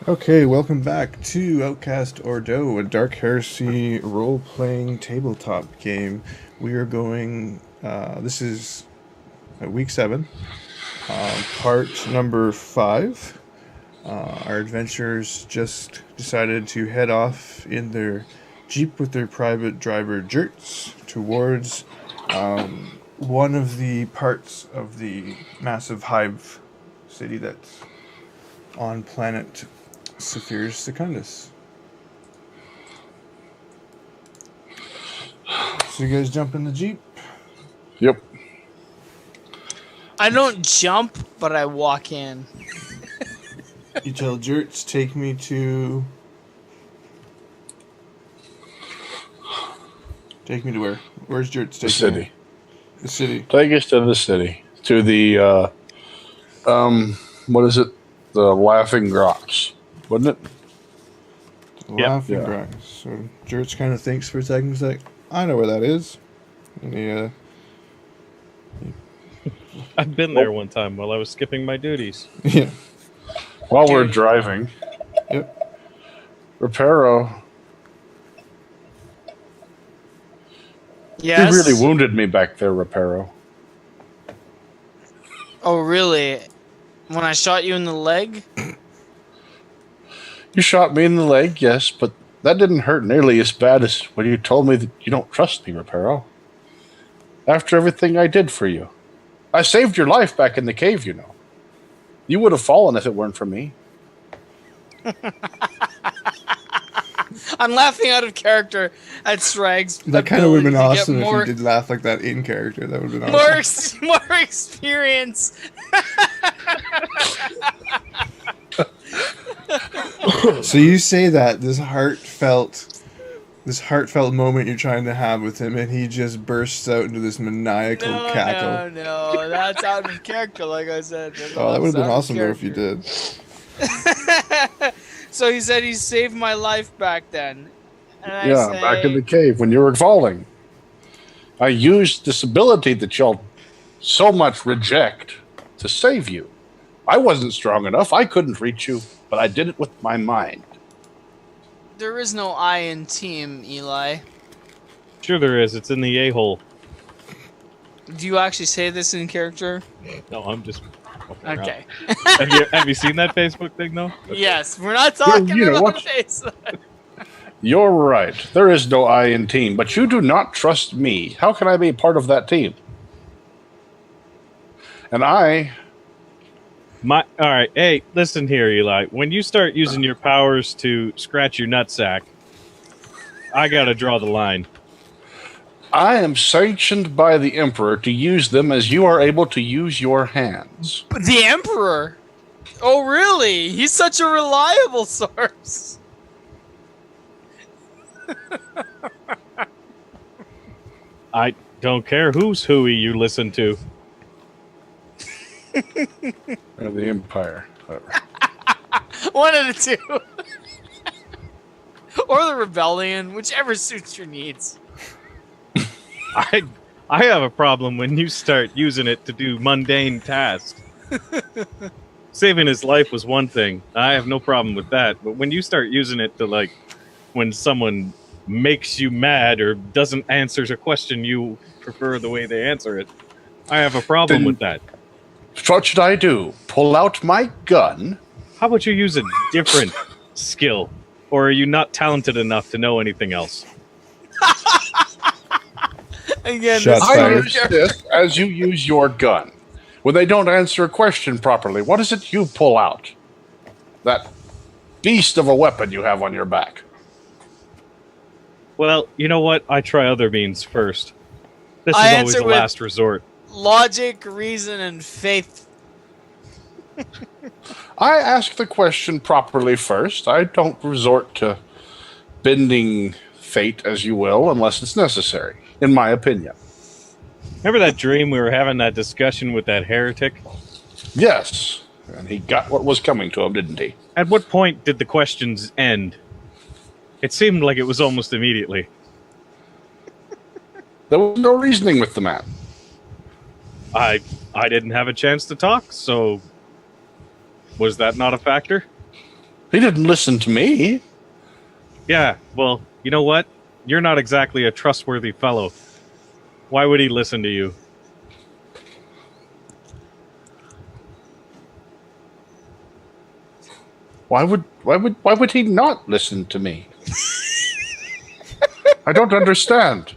Okay, welcome back to Outcast Ordo, a Dark Heresy role-playing tabletop game. We are going, this is week 7, part number 5. Our adventurers just decided to head off in their Jeep with their private driver Jerts towards one of the parts of the massive hive city that's on planet Saphir Secundus. So you guys jump in the Jeep? Yep. I don't jump, but I walk in. You tell Jerts, take me to... Take me to where? Where's Jerts taking The city. me? The city. Take us to the city. To the, what is it? The Laughing Rocks, wasn't it? Laughing Yeah. Grass. So Jerts kind of thinks for a second. He's like, I know where that is. And he, I've been there one time while I was skipping my duties. yeah. While we're driving, Yep. Reparo, Yes. you really wounded me back there, Reparo. Oh, really? When I shot you in the leg? You shot me in the leg, yes, but that didn't hurt nearly as bad as when you told me that you don't trust me, Reparo. After everything I did for you. I saved your life back in the cave, you know. You would have fallen if it weren't for me. I'm laughing out of character at Srag's That kind of would have been ability to awesome get if more, you did laugh like that in character. That would have been awesome. more experience. So you say that this heartfelt moment you're trying to have with him, and he just bursts out into this maniacal cackle. No, that's out of character, like I said. Oh, that would have been That's out of awesome though if you character. did. So he said he saved my life back then. And I Yeah, say, back in the cave when you were falling. I used this ability that y'all so much reject to save you. I wasn't strong enough. I couldn't reach you, but I did it with my mind. There is no I in team, Eli. Sure there is. It's in the a-hole. Do you actually say this in character? No, I'm just... fucking around. Okay. Have you seen that Facebook thing, though? Yes, we're not talking you know about what? face. You're right. There is no I in team, but you do not trust me. How can I be part of that team? And I... All right, hey, listen here, Eli. When you start using your powers to scratch your nutsack, I gotta draw the line. I am sanctioned by the Emperor to use them as you are able to use your hands. The Emperor? Oh, really? He's such a reliable source. I don't care whose hooey you listen to. Or the Empire. Whatever. One of the two. Or the Rebellion, whichever suits your needs. I have a problem when you start using it to do mundane tasks. Saving his life was one thing. I have no problem with that. But when you start using it to, like, when someone makes you mad or doesn't answer a question you prefer the way they answer it, I have a problem with that. What should I do? Pull out my gun? How about you use a different skill? Or are you not talented enough to know anything else? Again, Shots this I fired. use this as you use your gun. When they don't answer a question properly, what is it you pull out? That beast of a weapon you have on your back. Well, you know what? I try other means first. This I is always answer the with- last resort. logic, reason, and faith. I ask the question properly first. I don't resort to bending fate, as you will, unless it's necessary, in my opinion. Remember that dream we were having that discussion with that heretic? Yes, and he got what was coming to him, didn't he? At what point did the questions end? It seemed like it was almost immediately. There was no reasoning with the man. I didn't have a chance to talk, so was that not a factor? He didn't listen to me. Yeah, well, you know what? You're not exactly a trustworthy fellow. Why would he listen to you? Why would he not listen to me? I don't understand.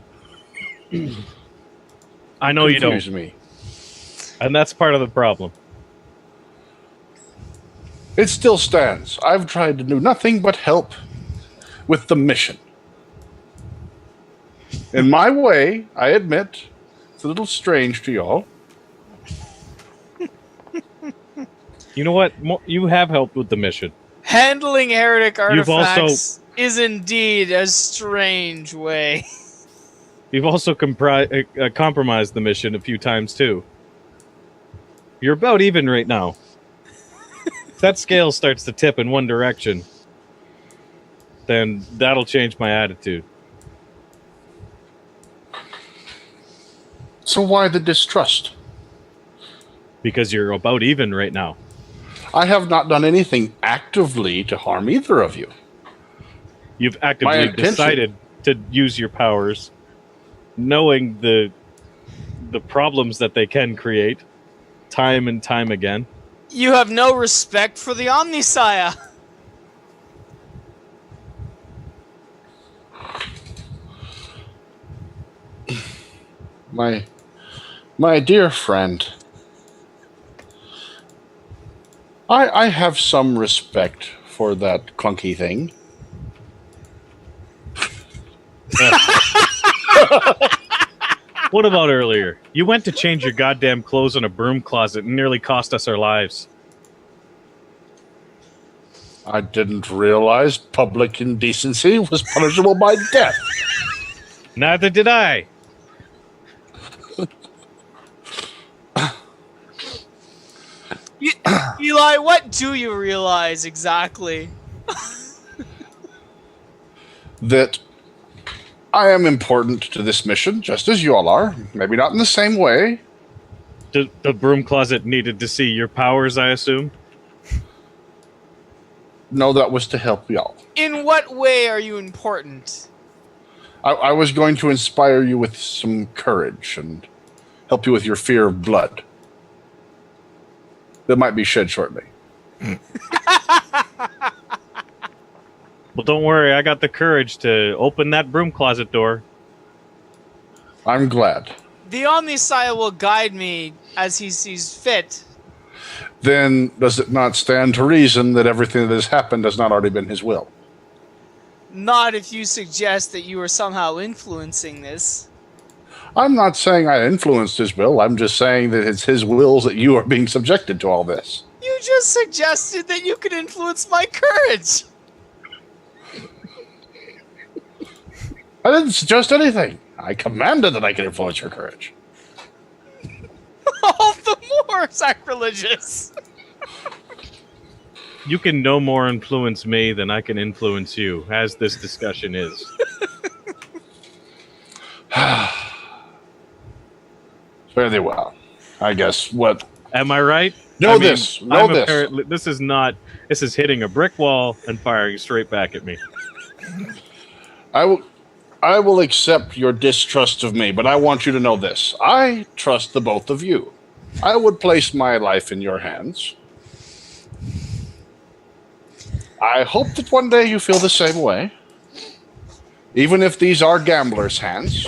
I know you don't. Confuse me. And that's part of the problem. It still stands. I've tried to do nothing but help with the mission. In my way, I admit, it's a little strange to y'all. You know what? You have helped with the mission. Handling heretic You've artifacts is indeed a strange way. You've also compromised the mission a few times, too. You're about even right now. If that scale starts to tip in one direction, then that'll change my attitude. So why the distrust? Because you're about even right now. I have not done anything actively to harm either of you. You've actively decided to use your powers, knowing the problems that they can create, time and time again. You have no respect for the Omnisire. My dear friend, I have some respect for that clunky thing. What about earlier? You went to change your goddamn clothes in a broom closet and nearly cost us our lives. I didn't realize public indecency was punishable by death. Neither did I. Eli, what do you realize exactly? That I am important to this mission, just as you all are. Maybe not in the same way. The broom closet needed to see your powers, I assume? No, that was to help y'all. In what way are you important? I was going to inspire you with some courage and help you with your fear of blood. That might be shed shortly. Well, don't worry. I got the courage to open that broom closet door. I'm glad. The Omnisire will guide me as he sees fit. Then does it not stand to reason that everything that has happened has not already been his will? Not if you suggest that you are somehow influencing this. I'm not saying I influenced his will. I'm just saying that it's his wills that you are being subjected to all this. You just suggested that you could influence my courage. I didn't suggest anything. I commanded that I could influence your courage. All the more sacrilegious. You can no more influence me than I can influence you, as this discussion is. Very well. I guess what... Am I right? Know this. This is not... This is hitting a brick wall and firing straight back at me. I will accept your distrust of me, but I want you to know this. I trust the both of you. I would place my life in your hands. I hope that one day you feel the same way. Even if these are gamblers' hands.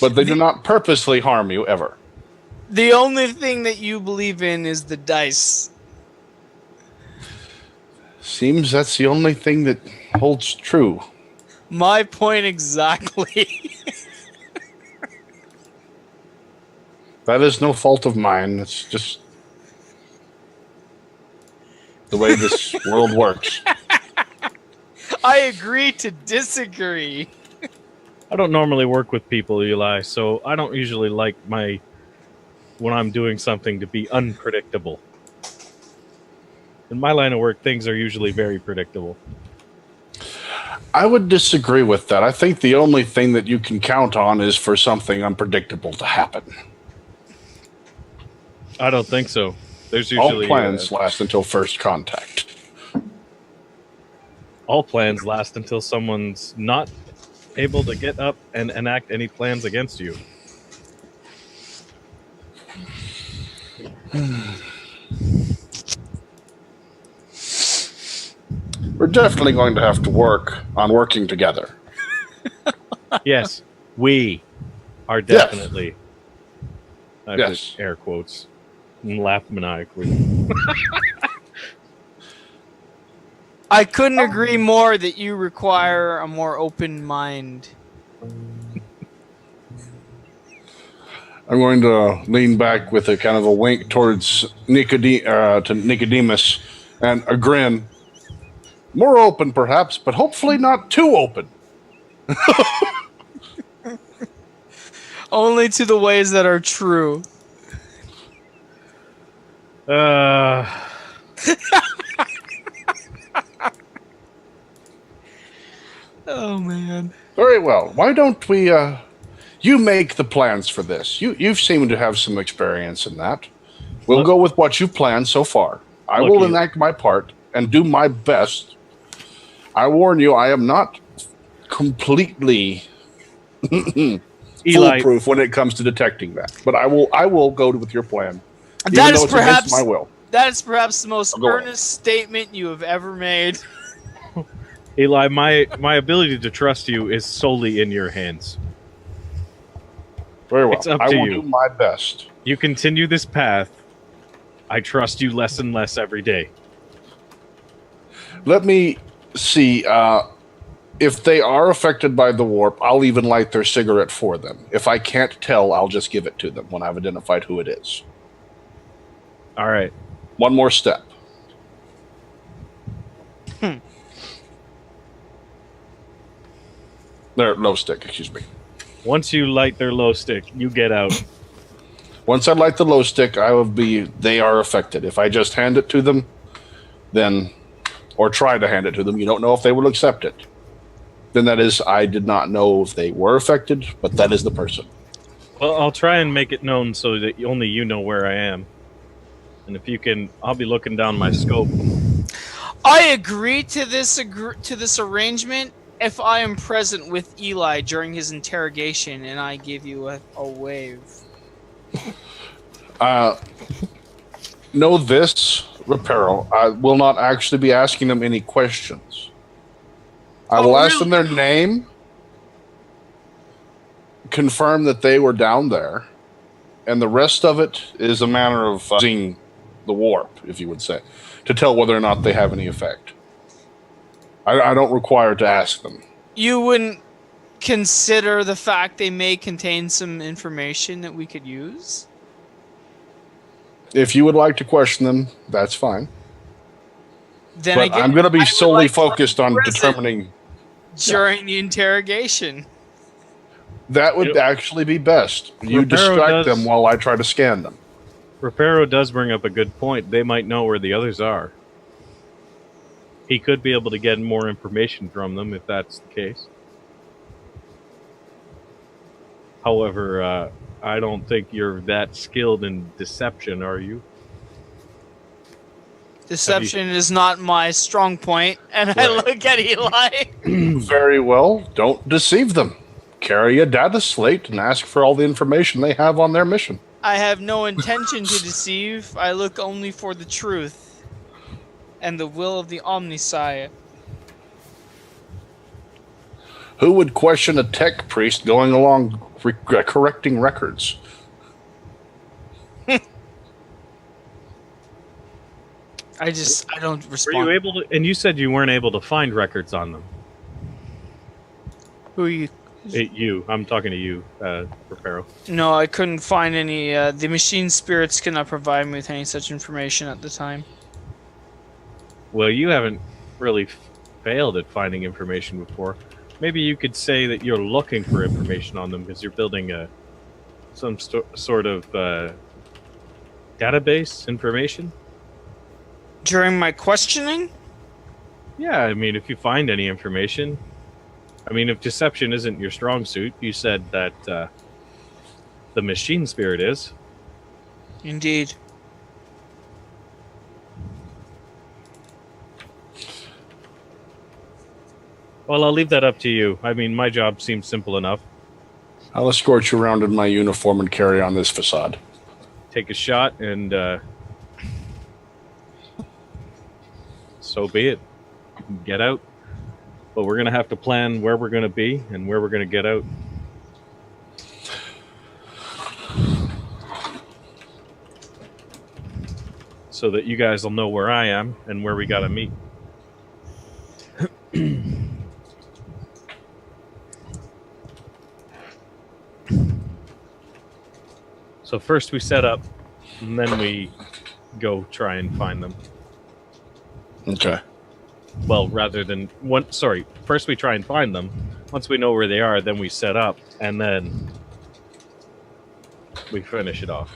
But they do not purposely harm you, ever. The only thing that you believe in is the dice. Seems that's the only thing that holds true. My point exactly. That is no fault of mine. It's just the way this world works. I agree to disagree. I don't normally work with people, Eli, so I don't usually like when I'm doing something to be unpredictable. In my line of work, things are usually very predictable. I would disagree with that. I think the only thing that you can count on is for something unpredictable to happen. I don't think so. There's All usually plans last until first contact. all plans last until someone's not able to get up and enact any plans against you. We're definitely going to have to work on working together. Yes, we are definitely. I Yes. put air quotes and laugh maniacally. I couldn't agree more that you require a more open mind. I'm going to lean back with a kind of a wink towards Nicodemus and a grin. More open, perhaps, but hopefully not too open. Only to the ways that are true. Oh, man. Very well. Why don't we, you make the plans for this. You've seemed to have some experience in that. We'll Look- go with what you've planned so far. I Look, will you- enact my part and do my best. I warn you, I am not completely Eli, foolproof when it comes to detecting that. But I will go with your plan. Even That though is it's against perhaps my will. that is perhaps the most Go on. earnest statement you have ever made. Eli, my ability to trust you is solely in your hands. Very well. It's up I to will you. do my best. You continue this path. I trust you less and less every day. Let me see. If they are affected by the warp, I'll even light their cigarette for them. If I can't tell, I'll just give it to them when I've identified who it is. All right. One more step. Their low stick, excuse me. Once you light their low stick, you get out. Once I light the low stick, they are affected. If I just hand it to them, then, or try to hand it to them, you don't know if they will accept it. Then that is, I did not know if they were affected, but that is the person. Well, I'll try and make it known so that only you know where I am. And if you can, I'll be looking down my scope. I agree to this arrangement if I am present with Eli during his interrogation and I give you a wave. Know this, Reparo. I will not actually be asking them any questions. I will ask them their name, confirm that they were down there, and the rest of it is a manner of using the warp, if you would say, to tell whether or not they have any effect. I don't require to ask them. You wouldn't consider the fact they may contain some information that we could use? If you would like to question them, that's fine. Then But again, I'm going to I be would solely like to focused on present determining. during the interrogation. That would actually be best. You Reparo distract does- them while I try to scan them. Reparo does bring up a good point. They might know where the others are. He could be able to get more information from them if that's the case. However, I don't think you're that skilled in deception, are you? Deception is not my strong point, and I Right. look at Eli. Very well. Don't deceive them. Carry a data slate and ask for all the information they have on their mission. I have no intention to deceive. I look only for the truth and the will of the Omniscient. Who would question a tech priest going along correcting records? I don't Were respond. you able to? And you said you weren't able to find records on them. Who are you? I'm talking to you, Reparo. No, I couldn't find any. The machine spirits could not provide me with any such information at the time. Well, you haven't really failed at finding information before. Maybe you could say that you're looking for information on them because you're building some sort of database information. During my questioning? Yeah, I mean, if you find any information. I mean, if deception isn't your strong suit, you said that the machine spirit is. Indeed. Well, I'll leave that up to you. I mean, my job seems simple enough. I'll escort you around in my uniform and carry on this facade. Take a shot, and so be it. Get out. But we're going to have to plan where we're going to be and where we're going to get out. So that you guys will know where I am and where we got to meet. So first we set up, and then we go try and find them. Okay. Well, first we try and find them. Once we know where they are, then we set up, and then we finish it off.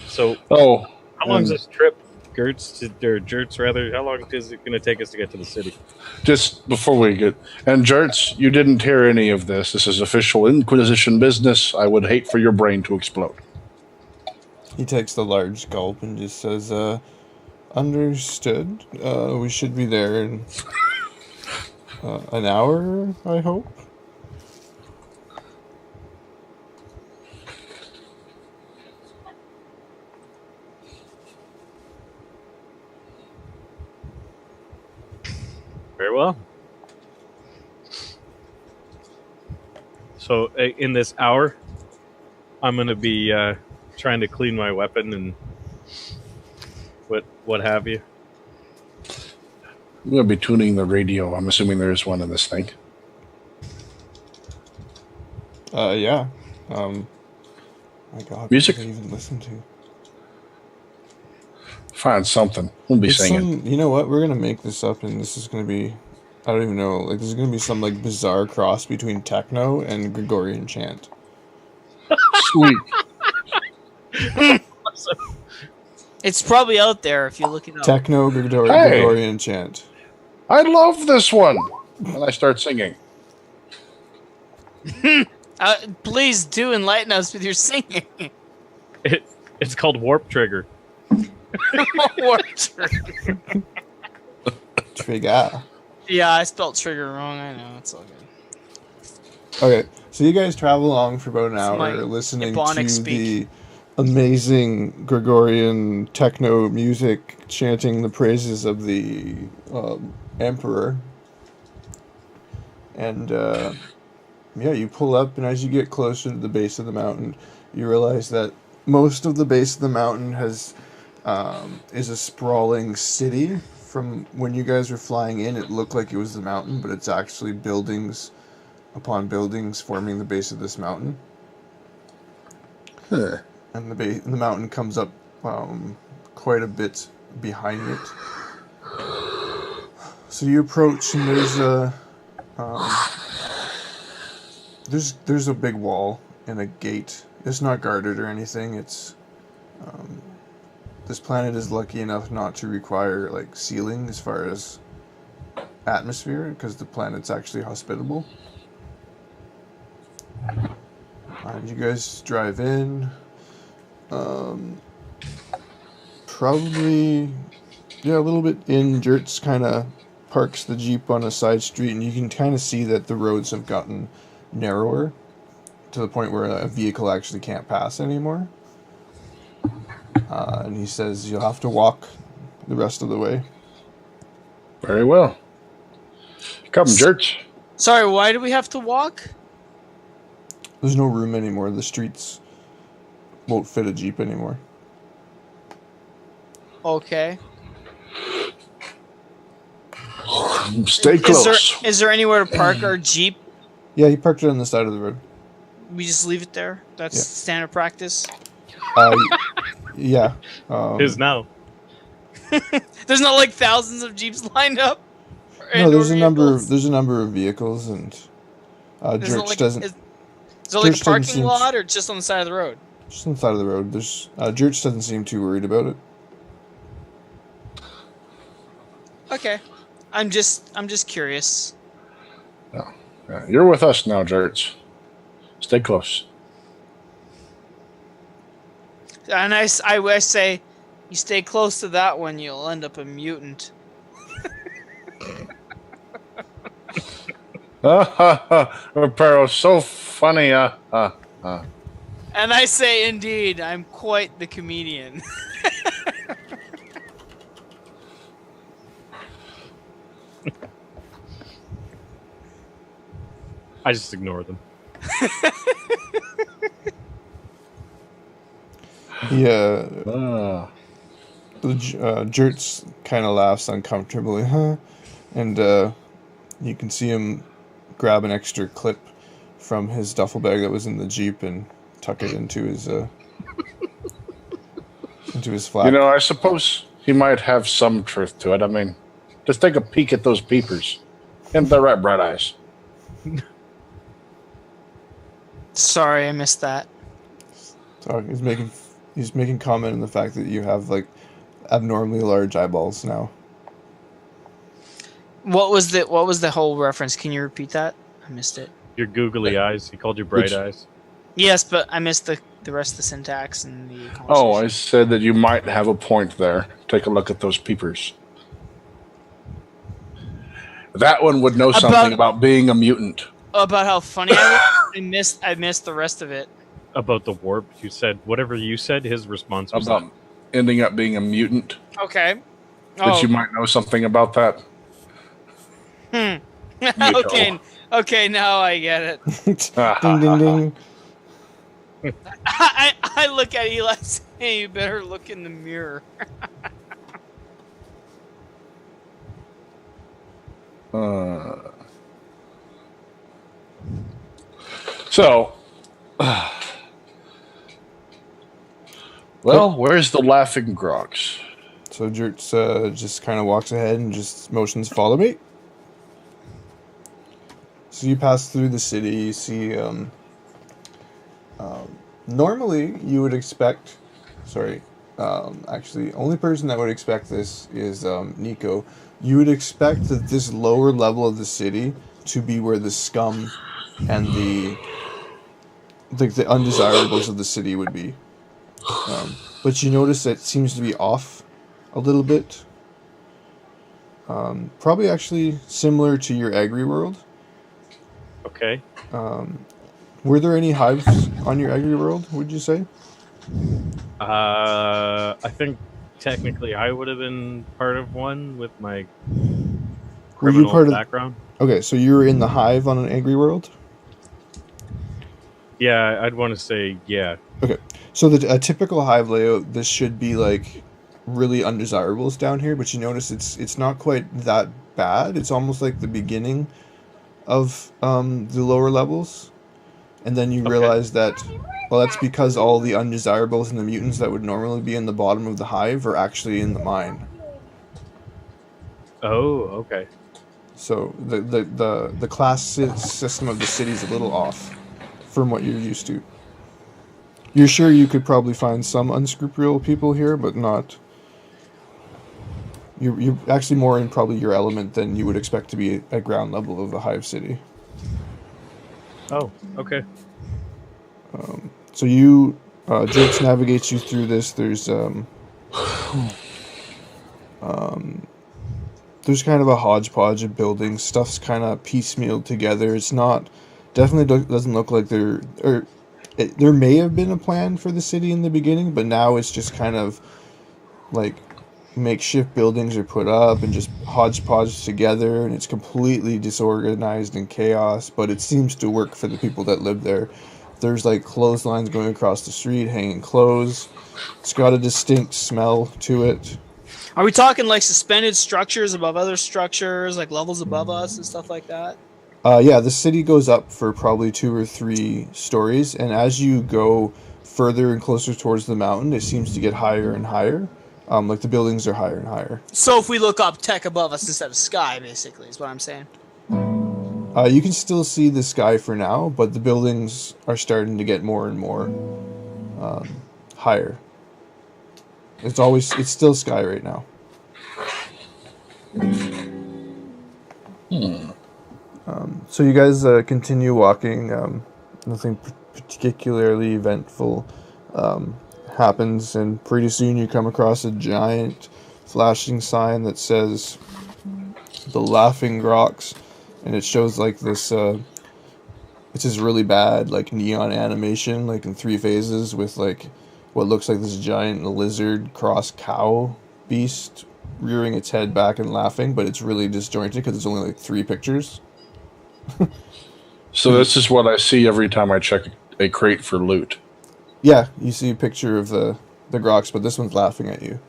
So, how long is this trip, Jerts, rather? How long is it going to take us to get to the city? Just before we get... And Jerts, you didn't hear any of this. This is official Inquisition business. I would hate for your brain to explode. He takes the large gulp and just says, understood. We should be there in an hour, I hope. Very well. So, in this hour, I'm going to be trying to clean my weapon and what have you. I'm going to be tuning the radio. I'm assuming there's one in this thing. Yeah. My God, Music? what did I even listen to? Find something. We'll be It's singing. you know what? We're gonna make this up, and this is gonna be, I don't even know. Like, this is gonna be some like bizarre cross between techno and Gregorian chant. Sweet. It's probably out there if you look it up. Techno Gregorian chant. I love this one. And I start singing. Please do enlighten us with your singing. It's called Warp Trigger. Warp Trigger. Trigger. Yeah, I spelled trigger wrong. I know, it's all good. Okay, so you guys travel along for about an hour my listening Ebonic to speak. the amazing Gregorian techno music chanting the praises of the Emperor. And yeah, you pull up, and as you get closer to the base of the mountain, you realize that most of the base of the mountain is a sprawling city. From when you guys were flying in, it looked like it was the mountain, but it's actually buildings upon buildings forming the base of this mountain. Huh. And the mountain comes up quite a bit behind it. So you approach, and there's a big wall and a gate. It's not guarded or anything. It's this planet is lucky enough not to require like sealing as far as atmosphere, because the planet's actually hospitable. And you guys drive in. Probably, yeah, a little bit in. Jertz kind of parks the Jeep on a side street, and you can kind of see that the roads have gotten narrower to the point where a vehicle actually can't pass anymore. And he says you'll have to walk the rest of the way. Very well. Come, Jerts. Sorry, why do we have to walk? There's no room anymore. The streets won't fit a Jeep anymore. Okay. Stay close. Is there anywhere to park our Jeep? Yeah, he parked it on the side of the road. We just leave it there? That's Yeah. standard practice? Yeah. Is now. There's not like thousands of Jeeps lined up? No, there's a number vehicles? of vehicles, and There's not Jertz like, doesn't. is there like Jertz a doesn't parking seem- lot or just on the side of the road? Just on the side of the road. There's Jertz doesn't seem too worried about it. Okay. I'm just curious. You're with us now, Jerts. Stay close. And I say, You stay close to that one, you'll end up a mutant. Reparo, so funny. And I say, indeed, I'm quite the comedian. I just ignore them. Yeah. Uh, Jertz kind of laughs uncomfortably, huh? And you can see him grab an extra clip from his duffel bag that was in the Jeep and tuck it into his flap. I suppose he might have some truth to it. I mean, just take a peek at those peepers. And the red bright eyes. Sorry, I missed that. So he's making comment on the fact that you have like abnormally large eyeballs now. What was the whole reference? Can you repeat that? I missed it. Your googly eyes. He called you bright eyes. Yes, but I missed the rest of the syntax and the conversation. Oh, I said that you might have a point there. Take a look at those peepers. That one would know something about being a mutant. About how funny I was? I missed the rest of it. About the warp, you said whatever you said. His response was About ending up being a mutant. Okay. That you might know something about that. Okay, now I get it. Ding ding ding. I look at Eli saying, you better look in the mirror. Where's the laughing grogs? So Jertz just kind of walks ahead and just motions, "Follow me." So you pass through the city. You see, normally you would expect. Sorry, actually, only person that would expect this is Nico. You would expect that this lower level of the city to be where the scum and the undesirables of the city would be. But you notice that it seems to be off a little bit. Probably actually similar to your Agri world. okay. Were there any hives on your Agri world, would you say? I think technically I would have been part of one with my criminal background. Okay, so you were in the hive on an Agri world? Yeah, I'd want to say yeah. Okay, so a typical hive layout, this should be like really undesirables down here, but you notice it's not quite that bad. It's almost like the beginning of the lower levels, and then you realize that, well, that's because all the undesirables and the mutants that would normally be in the bottom of the hive are actually in the mine. Oh, okay. So the class system of the city is a little off from what you're used to. You're sure you could probably find some unscrupulous people here, but not. You're actually more in probably your element than you would expect to be at ground level of a hive city. Oh, okay. So you, Jertz navigates you through this. There's kind of a hodgepodge of buildings. Stuff's kind of piecemealed together. It's not, definitely doesn't look like there may have been a plan for the city in the beginning, but now it's just kind of like makeshift buildings are put up and just hodgepodge together, and it's completely disorganized and chaos, but it seems to work for the people that live there. There's like clotheslines going across the street, hanging clothes. It's got a distinct smell to it. Are we talking like suspended structures above other structures, like levels above us and stuff like that? Yeah, the city goes up for probably 2 or 3 stories, and as you go further and closer towards the mountain, it seems to get higher and higher. Like the buildings are higher and higher. So if we look up, tech above us instead of sky, basically, is what I'm saying. You can still see the sky for now, but the buildings are starting to get more and more higher. It's still sky right now. So you guys continue walking. Nothing particularly eventful happens, and pretty soon you come across a giant flashing sign that says the Laughing Grox, and it shows like this it's this really bad like neon animation, like in 3 phases, with like what looks like this giant lizard cross cow beast rearing its head back and laughing, but it's really disjointed because it's only like 3 pictures. So this is what I see every time I check a crate for loot. Yeah, you see a picture of the Grox, but this one's laughing at you.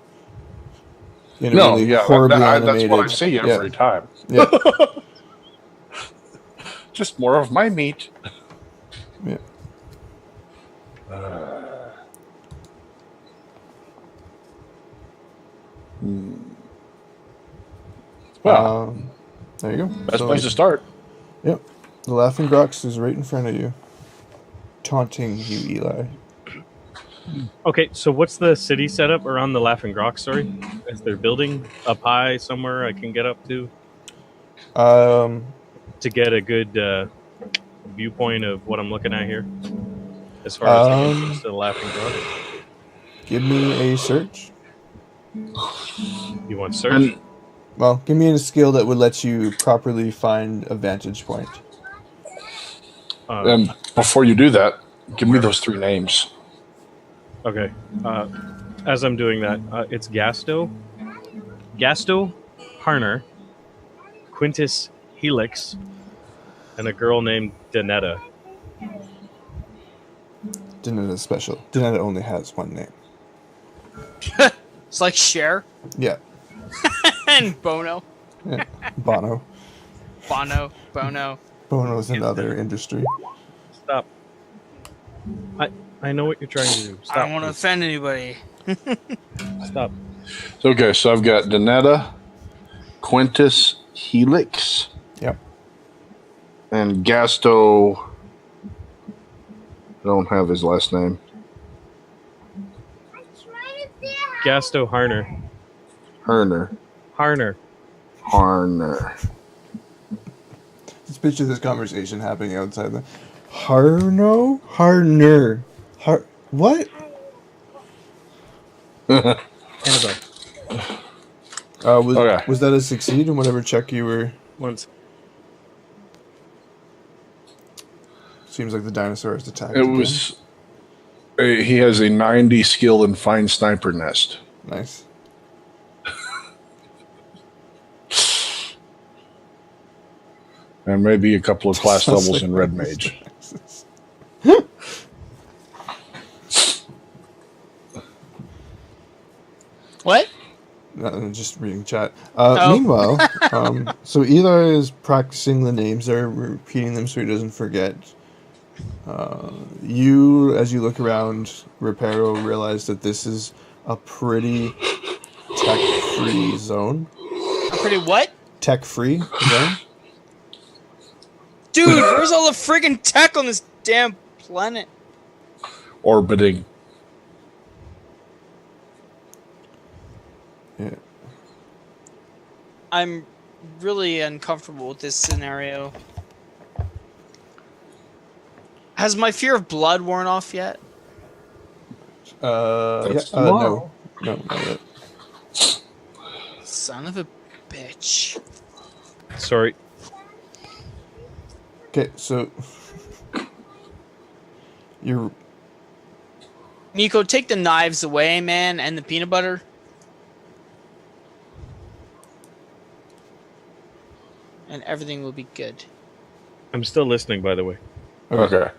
In a No, really yeah, horribly that's animated. what I see every time. Yeah. Just more of my meat. Yeah. Well, There you go. best place to start. Yep. The Laughing Grox is right in front of you, taunting you, Eli. Okay, so what's the city setup around the Laughing Grox? Sorry, is there building up high somewhere I can get up to get a good viewpoint of what I'm looking at here, as far as the entrance to the Laughing Grox? Give me a search. You want search? Well, give me a skill that would let you properly find a vantage point. And before you do that, give me those 3 names. Okay. As I'm doing that, it's Gasto, Harner, Quintus Helix, and a girl named Danetta. Danetta's special. Danetta only has 1 name. It's like Cher Yeah. and Bono. Yeah. Bono. Bono. Bono's another industry. Stop. I know what you're trying to do. Stop. I don't want to offend anybody. Stop. Okay, so I've got Danetta, Quintus Helix, Yep. and Gasto. I don't have his last name. Gasto Harner. Harner. Let's picture this conversation happening outside the... Harner? What? Annabelle. Okay. Was that a succeed in whatever check you were... Once. Seems like the dinosaur is attacked It again. was. He has a 90 skill in Find Sniper Nest. Nice. And maybe a couple of class Sounds doubles like in Red Mage. What? No, I'm just reading chat. Oh. Meanwhile, so Eli is practicing the names there, repeating them so he doesn't forget. You, as you look around Reparo, realize that this is a pretty tech-free zone. A pretty what? Tech-free zone? Dude, where's all the friggin' tech on this damn planet? Orbiting. Yeah. I'm really uncomfortable with this scenario. Has my fear of blood worn off yet? No. No, not yet. Son of a bitch. Sorry. Okay, so... You're... Nico, take the knives away, man, and the peanut butter. And everything will be good. I'm still listening, by the way. Okay.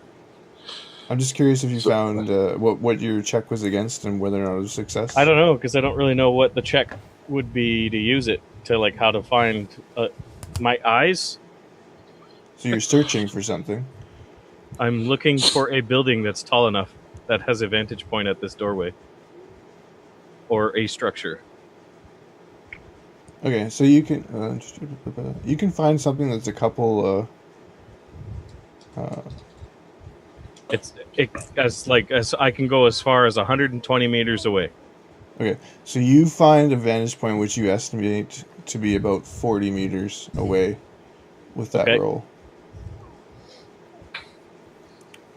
I'm just curious if you found what your check was against and whether or not it was a success. I don't know, because I don't really know what the check would be to use it, to like how to find my eyes. So you're searching for something. I'm looking for a building that's tall enough that has a vantage point at this doorway. Or a structure. Okay, so you can find something that's a couple as I can go as far as 120 meters away. Okay, so you find a vantage point which you estimate to be about 40 meters away with that roll.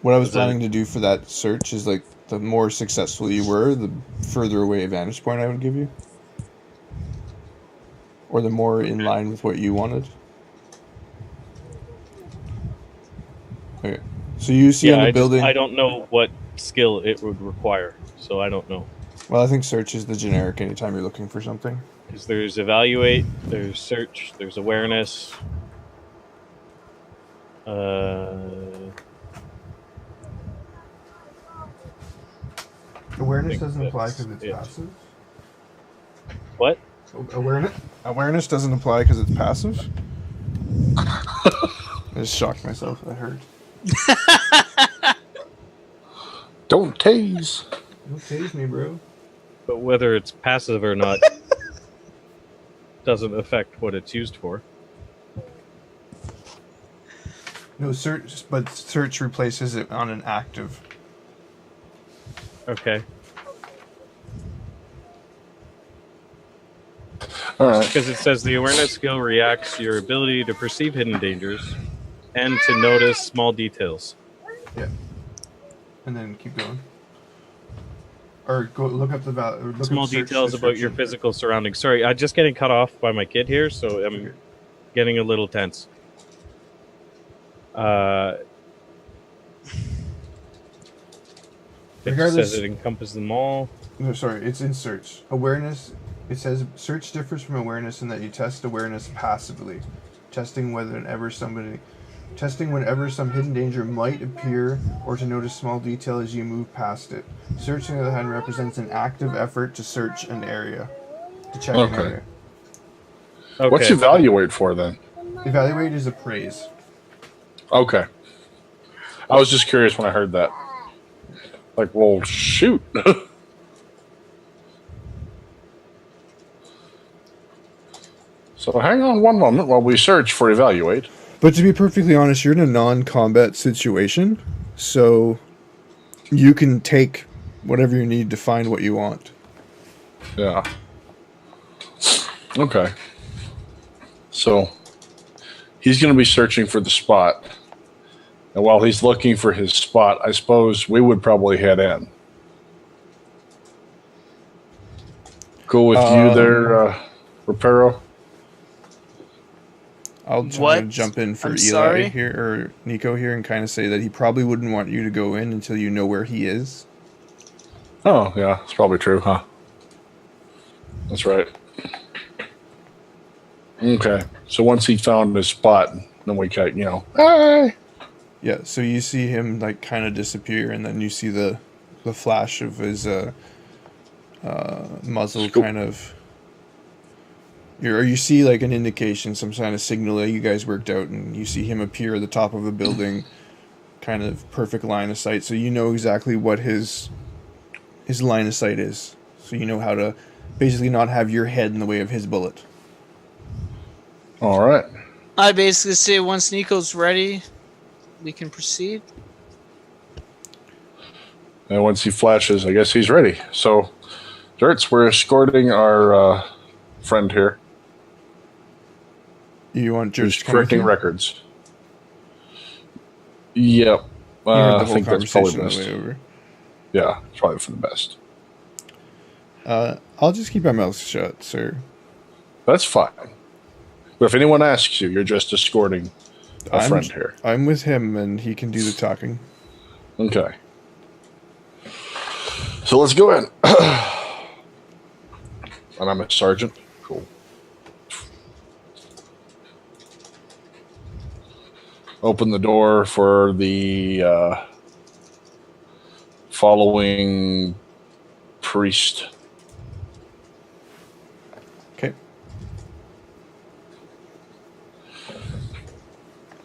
What I was planning to do for that search is like the more successful you were, the further away vantage point I would give you. Or the more in line with what you wanted. Okay. So you see on the building... I don't know what skill it would require, so I don't know. Well, I think search is the generic anytime you're looking for something. Because there's evaluate, there's search, there's awareness. Awareness doesn't apply because it's passive. What? Awareness doesn't apply because it's passive. I just shocked myself. That hurt. Don't tase. Don't tase me, bro. But whether it's passive or not doesn't affect what it's used for. No, but search replaces it on an active. Okay. All right. Because it says the awareness skill reacts to your ability to perceive hidden dangers and to notice small details. Yeah. And then keep going. Or go look up the small details about your physical surroundings. Sorry, I'm just getting cut off by my kid here, so I'm getting a little tense. It says it encompasses them all. No, sorry, it's in search. Awareness, it says search differs from awareness in that you test awareness passively, testing whenever some hidden danger might appear or to notice small detail as you move past it. Search, on the other hand, represents an active effort to search an area, to check an area. Okay. What's evaluate for then? Evaluate is appraise. Okay. I was just curious when I heard that. Like, well, shoot. So hang on one moment while we search for evaluate. But to be perfectly honest, you're in a non-combat situation, so you can take whatever you need to find what you want. Yeah. Okay. So he's going to be searching for the spot. And while he's looking for his spot, I suppose we would probably head in. Cool with you there, Reparo? I'll jump in for Eli here, or Nico here, and kind of say that he probably wouldn't want you to go in until you know where he is. Oh, yeah, that's probably true, huh? That's right. Okay, so once he found his spot, then we cut, hey! Yeah, so you see him, like, kind of disappear, and then you see the flash of his muzzle kind of... Or you see, like, an indication, some kind of signal that you guys worked out, and you see him appear at the top of a building, kind of perfect line of sight, so you know exactly what his line of sight is. So you know how to basically not have your head in the way of his bullet. All right. I basically say once Nico's ready, we can proceed. And once he flashes, I guess he's ready. So, Dirts, we're escorting our friend here. You want Dirts to correcting records? Yep. I think that's probably best. Yeah, it's probably for the best. I'll just keep my mouth shut, sir. That's fine. But if anyone asks you, you're just escorting a friend here. I'm with him, and he can do the talking. Okay. So let's go in. And I'm a sergeant. Cool. Open the door for the following priest. Okay.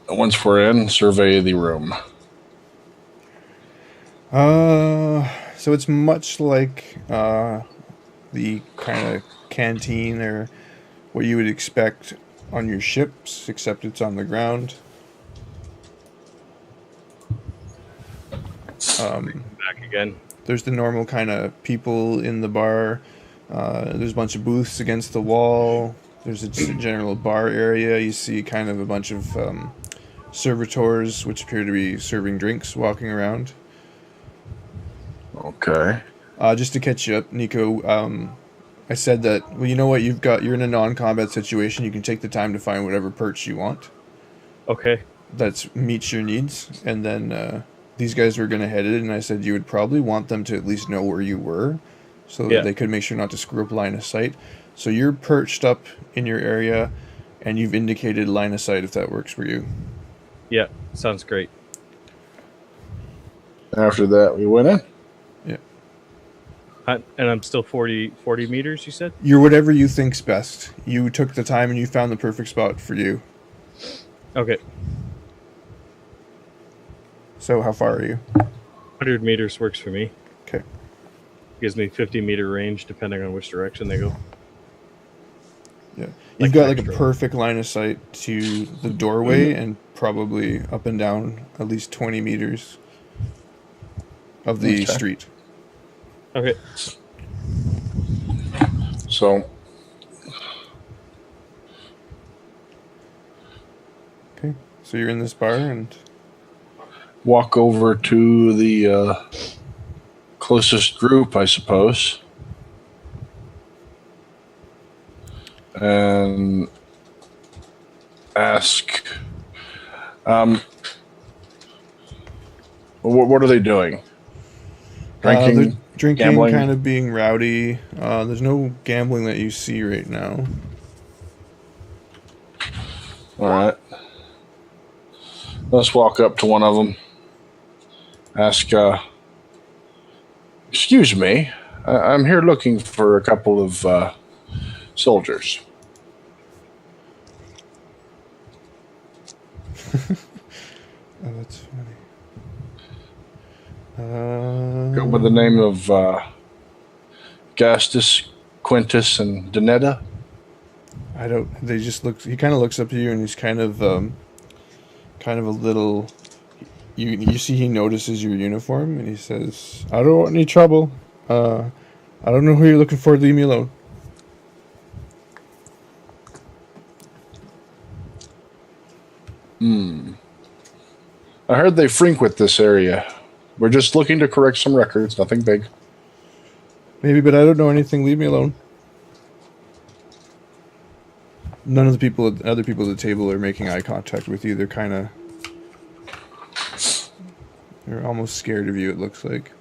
Once we're in, survey the room. So it's much like the kind of canteen or what you would expect on your ships, except it's on the ground. Back again. There's the normal kind of people in the bar. There's a bunch of booths against the wall. There's a general bar area. You see kind of a bunch of servitors, which appear to be serving drinks, walking around. Okay. Just to catch you up, Nico, I said that, well, you know what, you're in a non-combat situation, you can take the time to find whatever perch you want Okay. that meets your needs, and then these guys were going to head it, and I said you would probably want them to at least know where you were, so that they could make sure not to screw up line of sight. So you're perched up in your area, and you've indicated line of sight if that works for you. Yeah, sounds great. After that, we went in. And I'm still 40 meters, you said? You're whatever you think's best. You took the time and you found the perfect spot for you. Okay. So how far are you? 100 meters works for me. Okay. Gives me 50-meter range depending on which direction they go. Yeah. You've got like a perfect line of sight to the doorway and probably up and down at least 20 meters of the street. Okay. So. Okay. So you're in this bar and Walk over to the closest group, I suppose. And ask, what are they doing? Drinking, gambling? kind of being rowdy. There's no gambling that you see right now. All right. Let's walk up to one of them. Ask, excuse me, I'm here looking for a couple of soldiers. Oh, that's funny. Go by the name of Gastus, Quintus, and Donetta. I don't. They just look. He kind of looks up at you, and he's kind of a little. You see, he notices your uniform, and he says, "I don't want any trouble. I don't know who you're looking for. Leave me alone." I heard they frequent this area. We're just looking to correct some records. Nothing big. Maybe, but I don't know anything. Leave me alone. None of the other people at the table are making eye contact with you. They're almost scared of you, it looks like.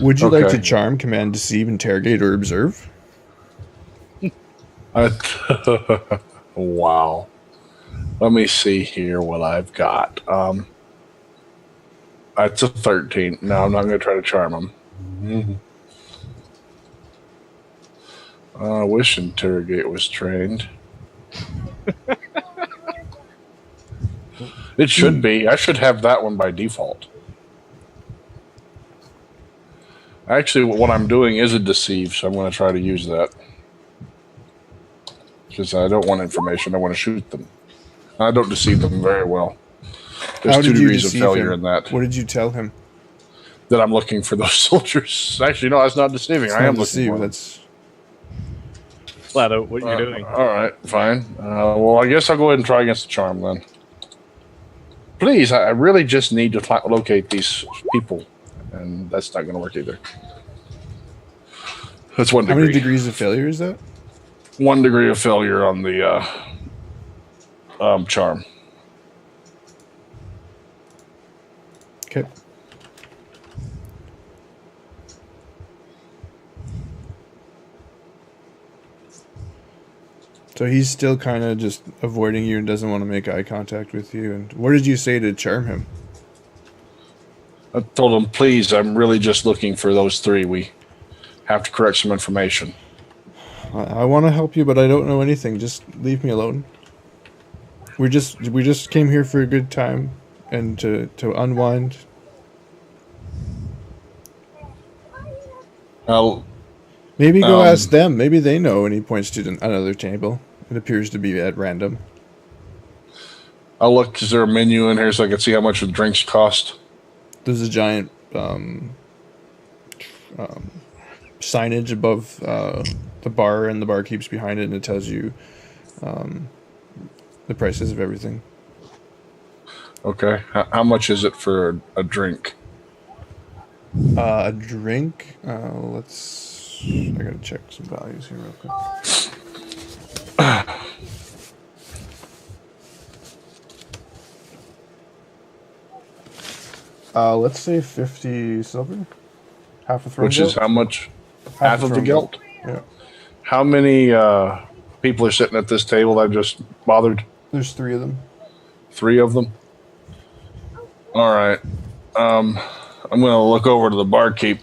Would you like to charm, command, deceive, interrogate, or observe? Wow. Let me see here what I've got. It's a 13. No, I'm not going to try to charm him. I wish interrogate was trained. It should be. I should have that one by default. Actually, what I'm doing is a deceive, so I'm going to try to use that. Because I don't want information. I want to shoot them. I don't deceive them very well. There's 2 degrees of failure in that. What did you tell him? That I'm looking for those soldiers. Actually, no, that's not deceiving. I am looking for them. That's flat out what you're doing. All right, fine. Well, I guess I'll go ahead and try against the charm then. Please, I really just need to locate these people. And that's not going to work either. That's 1 degree. How many degrees of failure is that? 1 degree of failure on the charm. Okay. So he's still kind of just avoiding you and doesn't want to make eye contact with you. And what did you say to charm him? I told him, please, I'm really just looking for those 3. We have to correct some information. I want to help you, but I don't know anything. Just leave me alone. We just came here for a good time and to unwind. Maybe go ask them. Maybe they know. And he points to another table. It appears to be at random. I'll look. Is there a menu in here so I can see how much the drinks cost? There's a giant signage above the bar, and the barkeep's behind it, and it tells you the prices of everything. Okay. How much is it for a drink? A drink. I gotta check some values here real quick. Let's say 50 silver. Half a throne. Which is how much? Half of the throne guilt? Yeah. How many people are sitting at this table that just bothered? There's 3 of them. 3 of them? All right. I'm going to look over to the barkeep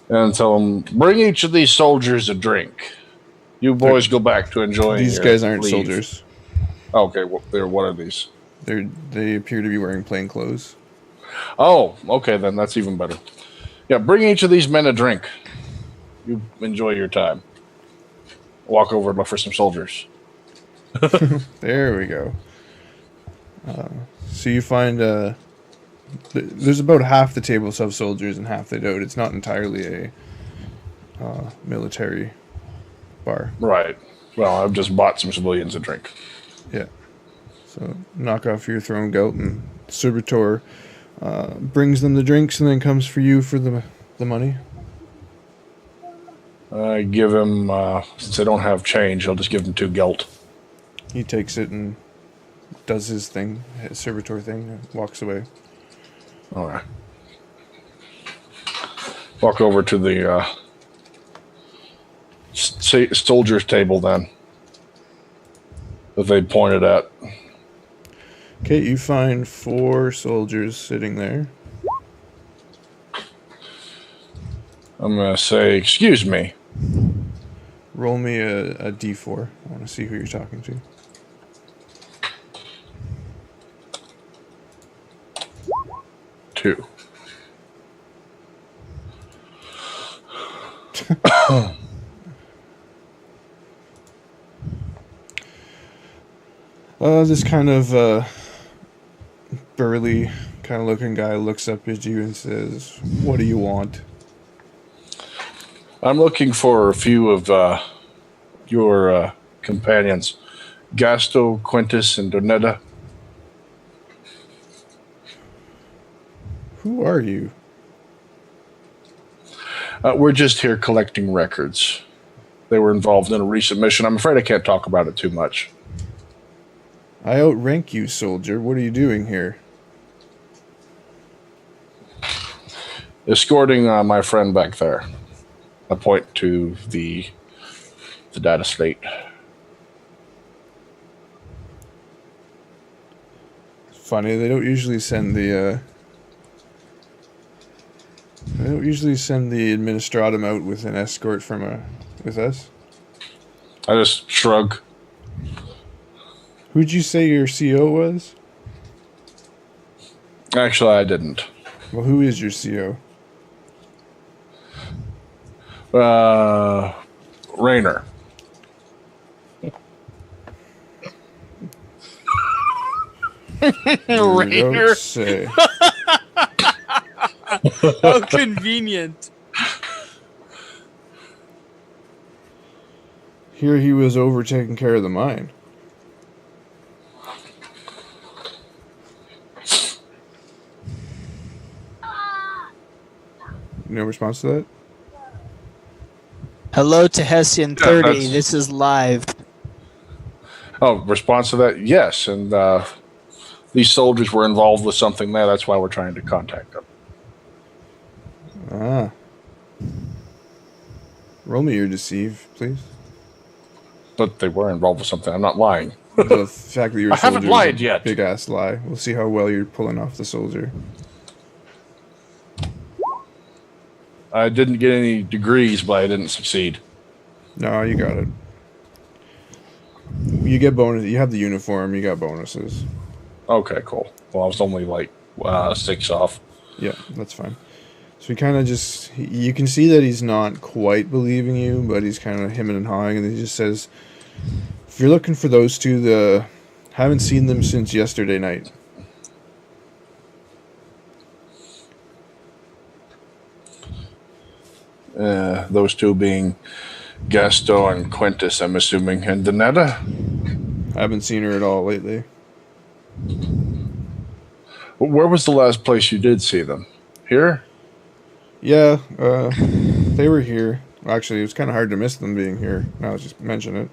and tell him, bring each of these soldiers a drink. You boys go back to enjoying These your guys aren't leave. soldiers. Okay, well, what are these? They appear to be wearing plain clothes. Oh, okay, then that's even better. Yeah, bring each of these men a drink. You enjoy your time. Walk over and look for some soldiers. There we go. So you find there's about half the tables have soldiers and half they don't. It's not entirely a military bar. Right. Well, I've just bought some civilians a drink. Yeah. So knock off your throne goat, and servitor brings them the drinks, and then comes for you for the money. I give him, since I don't have change, I'll just give him 2 gelt. He takes it and does his thing, his servitor thing, and walks away. All right. Walk over to the soldier's table then, that they pointed at. Okay, you find 4 soldiers sitting there. I'm going to say, excuse me. Roll me a d4. I want to see who you're talking to. Two. This kind of burly kind of looking guy looks up at you and says, "What do you want?" I'm looking for a few of your companions, Gasto, Quintus, and Donetta. Who are you? We're just here collecting records. They were involved in a recent mission. I'm afraid I can't talk about it too much. I outrank you, soldier. What are you doing here? Escorting my friend back there. I point to the data slate. Funny, they don't usually send the administratum out with an escort with us. I just shrug. Who'd you say your CO was? Actually, I didn't. Well, who is your CO? Rainer. You Rainer. don't say. How convenient. Here he was over taking care of the mine. No response to that? Hello to Hessian Yeah, 30. that's- This is live. Oh, response to that? Yes, and these soldiers were involved with something there. That's why we're trying to contact them. Ah. Roll me your deceive, please. But they were involved with something. I'm not lying. The fact that you're a I haven't soldier is lied a yet. big ass lie. We'll see how well you're pulling off the soldier. I didn't get any degrees, but I didn't succeed. No, you got it. You get bonus. You have the uniform. You got bonuses. Okay, cool. Well, I was only like 6 off. Yeah, that's fine. So he kind of just, you can see that he's not quite believing you, but he's kind of hemming and hawing, and he just says, if you're looking for those two, haven't seen them since yesterday night. Those two being Gasto and Quintus, I'm assuming, and Donetta. I haven't seen her at all lately. Where was the last place you did see them? Here? Yeah, they were here. Actually, it was kind of hard to miss them being here. Now I just mention it.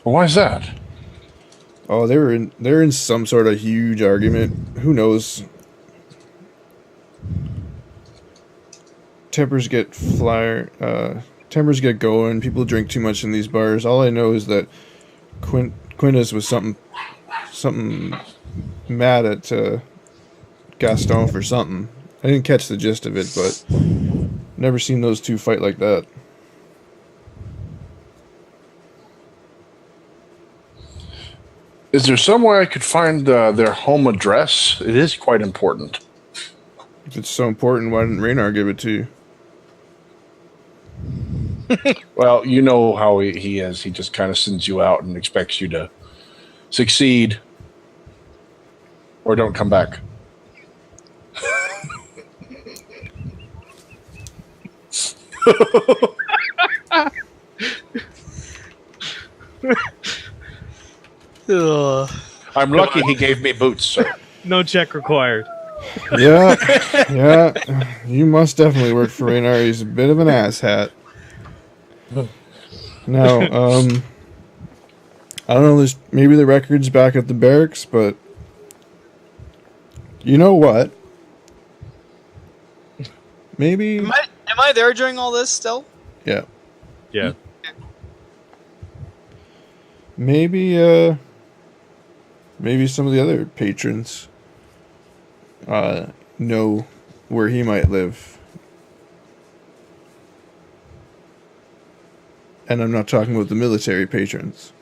Well, why is that? Oh, they're in some sort of huge argument. Who knows? Tempers get going. People drink too much in these bars. All I know is that Quintus was something mad at Gaston for something. I didn't catch the gist of it, but never seen those two fight like that. Is there some way I could find their home address? It is quite important. If it's so important, why didn't Raynar give it to you? Well, you know how he is. He just kind of sends you out and expects you to succeed or don't come back. I'm lucky he gave me boots, sir. No check required. Yeah. You must definitely work for Raynar. He's a bit of an asshat. Now, I don't know, maybe the record's back at the barracks, but you know what? Maybe... Am I there during all this still? Yeah. Yeah. Maybe some of the other patrons know where he might live. And I'm not talking about the military patrons.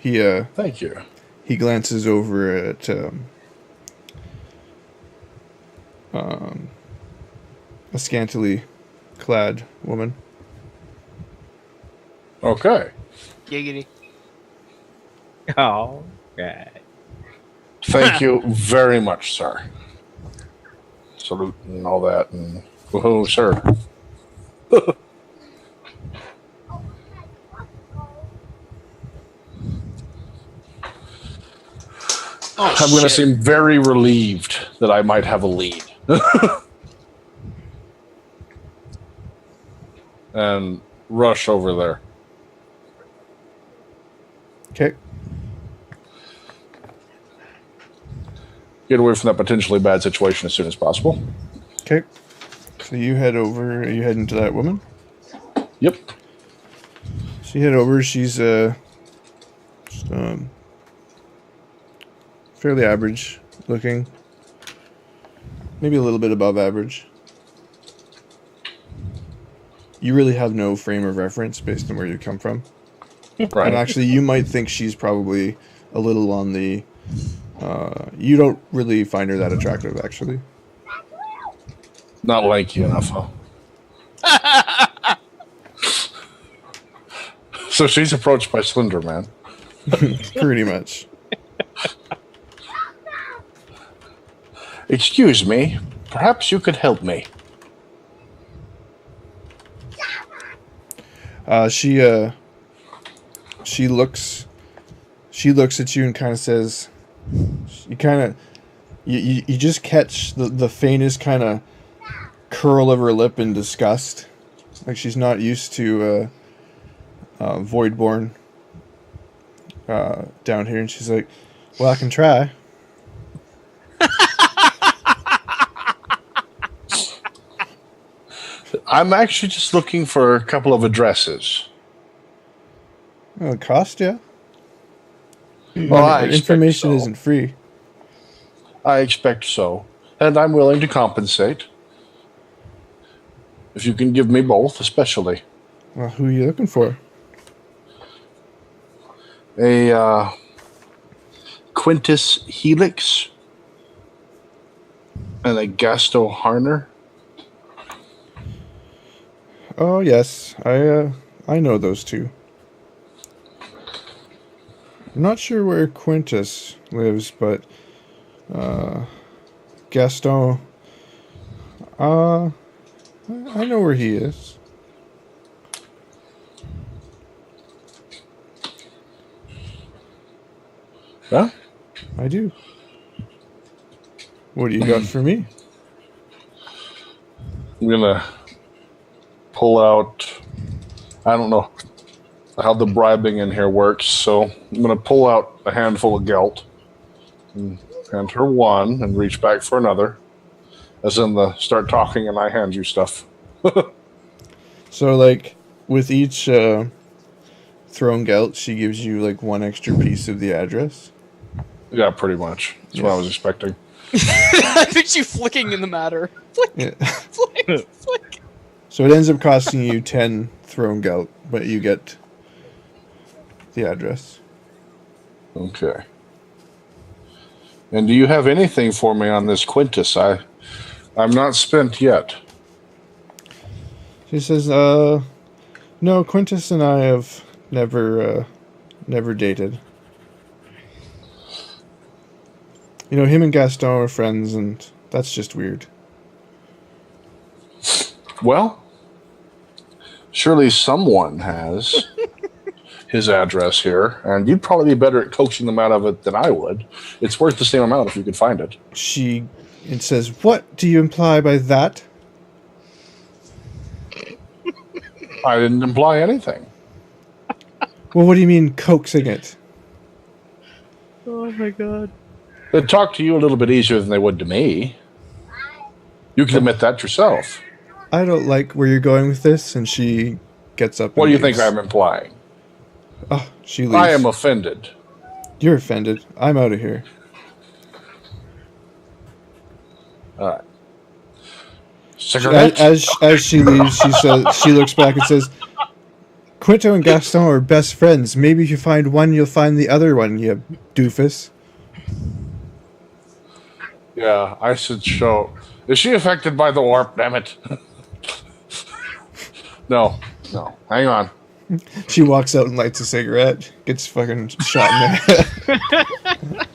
Thank you. He glances over at a scantily clad woman. Okay. Giggity. Oh, right. Thank you very much, sir. Salute and all that, and woohoo, sir. I'm going to seem very relieved that I might have a lead. And rush over there. Okay. Get away from that potentially bad situation as soon as possible. Okay. So you head over. Are you heading to that woman? Yep. So you head over. She's just, fairly average looking. Maybe a little bit above average. You really have no frame of reference based on where you come from. Right. And actually, you might think she's probably a little on the... you don't really find her that attractive, actually. Not lanky enough, huh? So she's approached by Slender Man. Pretty much. Excuse me, perhaps you could help me. She looks at you and kind of says, you just catch the faintest kind of curl of her lip in disgust, like she's not used to Voidborn down here, and she's like, well, I can try. I'm actually just looking for a couple of addresses. Well, it cost you. Well, I expect information so. isn't free. I expect so. And I'm willing to compensate. If you can give me both, especially. Well, who are you looking for? A Quintus Helix and a Gasto Harner. Oh yes, I know those two. I'm not sure where Quintus lives, but Gaston. I know where he is. Huh? I do. What do you got for me? I'm gonna pull out. I don't know how the bribing in here works, so I'm gonna pull out a handful of gelt and hand her one, and reach back for another. As in the start talking, and I hand you stuff. So, like, with each thrown gelt, she gives you, like, one extra piece of the address? Yeah, pretty much. That's what I was expecting. I think you flicking in the matter. Flick, Yeah. flick, flick. So it ends up costing you 10 thrown gelt, but you get the address. Okay. And do you have anything for me on this Quintus? I'm not spent yet. She says, no, Quintus and I have never dated. You know, him and Gaston are friends, and that's just weird. Well, surely someone has his address here, and you'd probably be better at coaxing them out of it than I would. It's worth the same amount if you could find it. It says, what do you imply by that? I didn't imply anything. Well, what do you mean coaxing it? Oh my god. They'd talk to you a little bit easier than they would to me. You can admit that yourself. I don't like where you're going with this, and she gets up. What do you and think leaves. I'm implying? Oh, she leaves. I am offended. You're offended. I'm out of here. All right. Cigarette? As she leaves, she looks back and says, Quinto and Gaston are best friends. Maybe if you find one, you'll find the other one, you doofus. Yeah, I should show. Is she affected by the warp? Damn it. No. Hang on. She walks out and lights a cigarette, gets fucking shot in the head.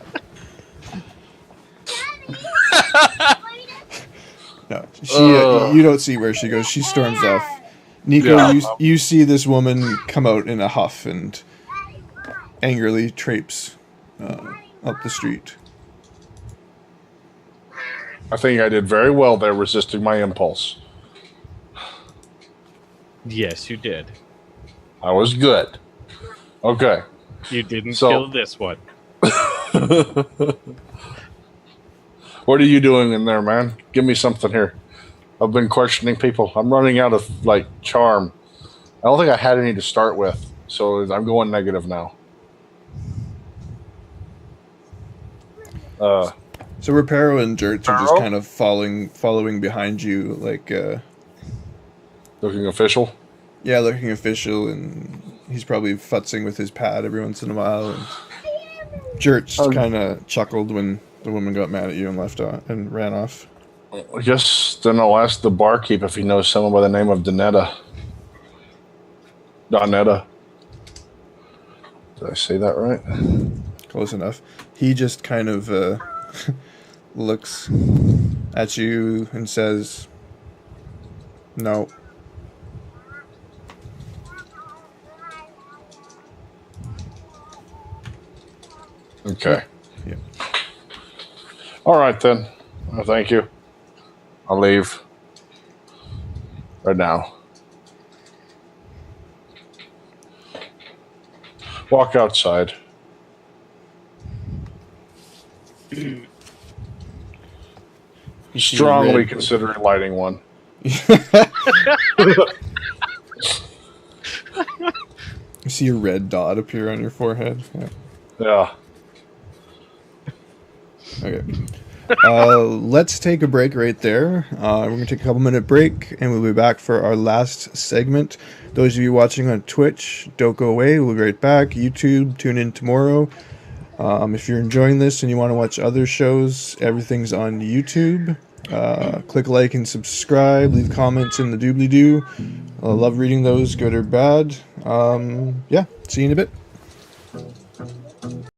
No, you don't see where she goes. She storms off. Nico, Yeah. you see this woman come out in a huff and angrily traipse up the street. I think I did very well there resisting my impulse. Yes, you did. I was good. Okay. You didn't So- kill this one. What are you doing in there, man? Give me something here. I've been questioning people. I'm running out of, charm. I don't think I had any to start with, so I'm going negative now. So Reparo and Jerts are just Reparo? kind of following behind you, Looking official? yeah, looking official, and he's probably futzing with his pad every once in a while. And Jerts kind of chuckled when the woman got mad at you and left off and ran off. I guess then I'll ask the barkeep if he knows someone by the name of Donetta. Did I say that right? Close enough. He just kind of looks at you and says, "No." Okay. Yeah. All right, then. Well, thank you. I'll leave. Right now. Walk outside. You see a Strongly red- considering lighting one. You see a red dot appear on your forehead. Yeah. Yeah. Okay. Let's take a break right there. We're going to take a couple-minute break, and we'll be back for our last segment. Those of you watching on Twitch, don't go away. We'll be right back. YouTube, tune in tomorrow. If you're enjoying this and you want to watch other shows, everything's on YouTube. Click like and subscribe. Leave comments in the doobly-doo. I love reading those, good or bad. Yeah, see you in a bit.